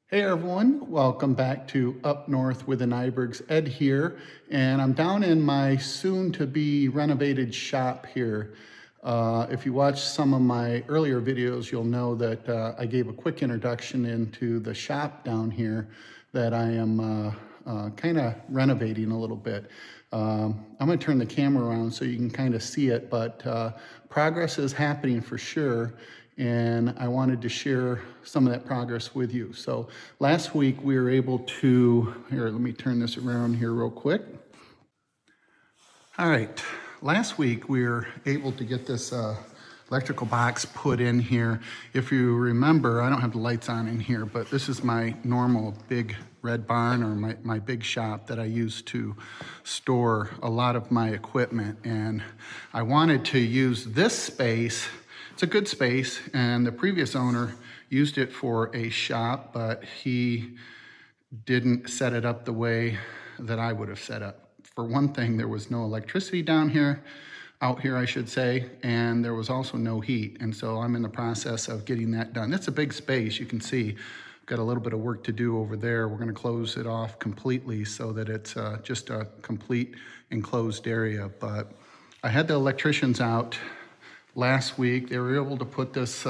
Hey everyone, welcome back to Up North with the Nybergs. Ed here, and I'm down in my soon-to-be renovated shop here. If you watched some of my earlier videos, you'll know that I gave a quick introduction into the shop down here that I am kind of renovating a little bit. I'm going to turn the camera around so you can kind of see it, but progress is happening for sure, and I wanted to share some of that progress with you. So last week we were able to, here, let me turn this around here real quick. All right, last week we were able to get this electrical box put in here. If you remember, I don't have the lights on in here, but this is my normal big red barn, or my big shop that I use to store a lot of my equipment. And I wanted to use this space. It's a good space, and the previous owner used it for a shop, but he didn't set it up the way that I would have set up. For one thing, there was no electricity out here I should say, and there was also no heat. And so I'm in the process of getting that done. It's a big space, you can see. Got a little bit of work to do over there. We're gonna close it off completely so that it's just a complete enclosed area. But I had the electricians out last week. They were able to put this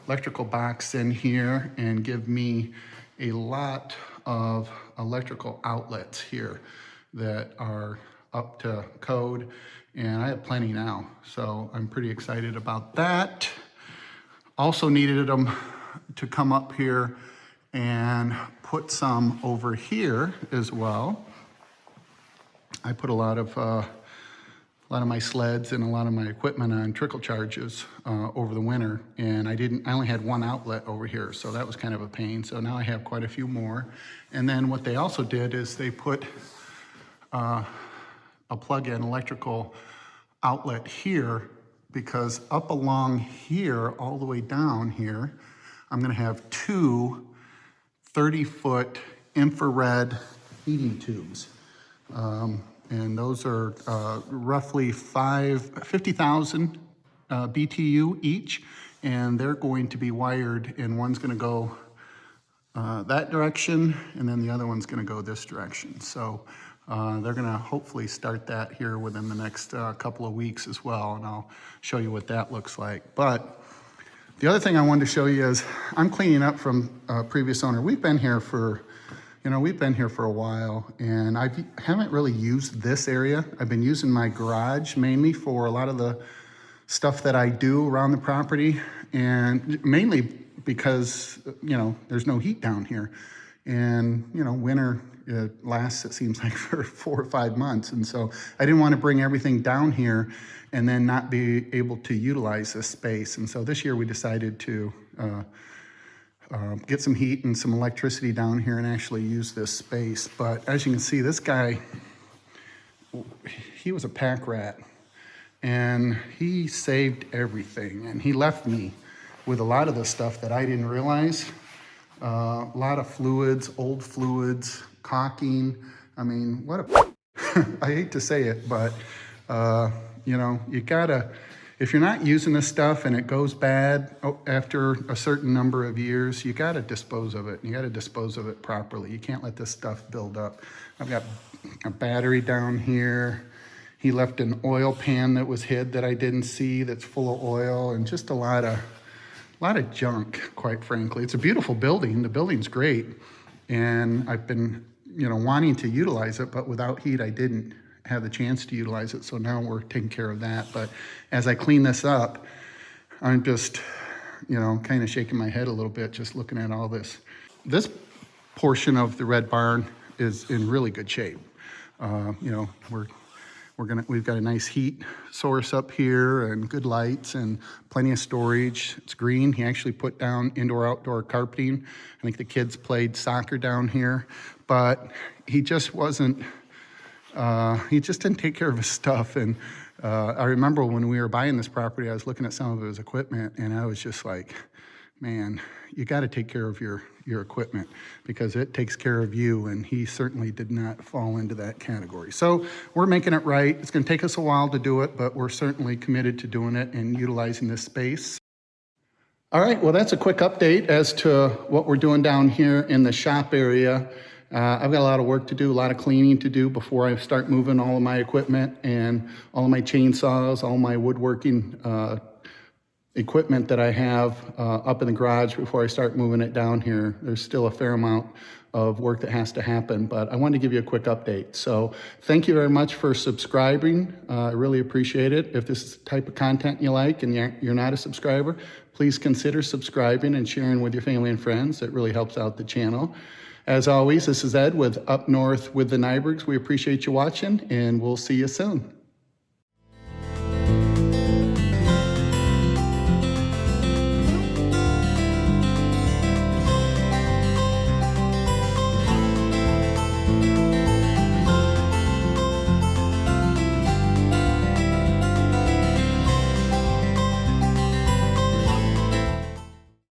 electrical box in here and give me a lot of electrical outlets here that are up to code, and I have plenty now, so I'm pretty excited about that. Also needed them to come up here and put some over here as well. I put a lot of my sleds and a lot of my equipment on trickle charges over the winter, and I only had one outlet over here, so that was kind of a pain. So now I have quite a few more. And then what they also did is they put a plug-in electrical outlet here, because up along here, all the way down here, I'm gonna have two 30-foot infrared heating tubes. And those are roughly 50,000 BTU each, and they're going to be wired, and one's gonna go that direction, and then the other one's gonna go this direction. So they're gonna hopefully start that here within the next couple of weeks as well, and I'll show you what that looks like. But the other thing I wanted to show you is I'm cleaning up from a previous owner. We've been here for a while, and I haven't really used this area. I've been using my garage mainly for a lot of the stuff that I do around the property, and mainly because, there's no heat down here. And, winter lasts, it seems like, for 4 or 5 months. And so I didn't want to bring everything down here and then not be able to utilize this space. And so this year we decided to get some heat and some electricity down here and actually use this space. But as you can see, this guy, he was a pack rat, and he saved everything, and he left me with a lot of the stuff that I didn't realize. A lot of fluids, old fluids, caulking. I mean, what a, I hate to say it, but you gotta, if you're not using this stuff and it goes bad after a certain number of years, you gotta dispose of it. You gotta dispose of it properly. You can't let this stuff build up. I've got a battery down here. He left an oil pan that was hid that I didn't see, that's full of oil, and just a lot of junk, quite frankly. It's a beautiful building. The building's great, and I've been, wanting to utilize it, but without heat, I didn't have the chance to utilize it. So now we're taking care of that. But as I clean this up, I'm just, kind of shaking my head a little bit, just looking at all this. This portion of the red barn is in really good shape. We've got a nice heat source up here and good lights and plenty of storage. It's green. He actually put down indoor-outdoor carpeting. I think the kids played soccer down here, but he just he just didn't take care of his stuff. And I remember when we were buying this property, I was looking at some of his equipment, and I was just like, man, you got to take care of your equipment, because it takes care of you, and he certainly did not fall into that category. So we're making it right. It's going to take us a while to do it, but we're certainly committed to doing it and utilizing this space. All right, well, that's a quick update as to what we're doing down here in the shop area. I've got a lot of work to do, a lot of cleaning to do before I start moving all of my equipment and all of my chainsaws, all my woodworking equipment that I have up in the garage before I start moving it down here. There's still a fair amount of work that has to happen, but I wanted to give you a quick update. So thank you very much for subscribing. I really appreciate it. If this is the type of content you like and you're not a subscriber, please consider subscribing and sharing with your family and friends. It really helps out the channel. As always, this is Ed with Up North with the Nybergs. We appreciate you watching, and we'll see you soon.